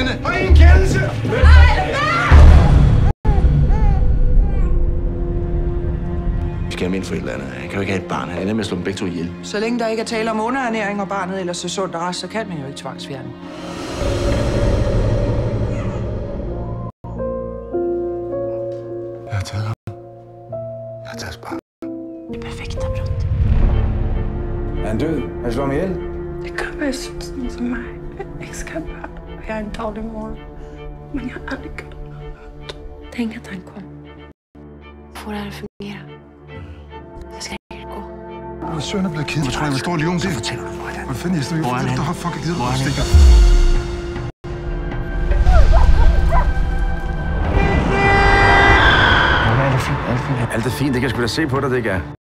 hende! Og ingen kendelse! Vi skal have ham ind for et eller andet. Han kan jo ikke have et barn. Han ender med at slå dem begge to ihjel. Så længe der ikke er tale om underernæring, og barnet ellers er sundt og rask, så kan man jo ikke tvangsfjerne. Jeg har taget ham. Jeg har taget barn. Det perfekta brott. Er han død? Han slår ham ihjel? Det kan vara sådan som mig. Ex-kampar. Och jag är en dålig mor. Men jag har aldrig kunnat något. Tänk att han kom. Få det här att fungera. Jag ska ikke gå. Når søren er blevet kidnappet, tror jeg, hvor stor liv om det. Så fortæller du mig, Hvad fanden, jeg der har fucking givet mig stikker. Alt er fint. Det kan jeg sgu da se på dig, det ikke er.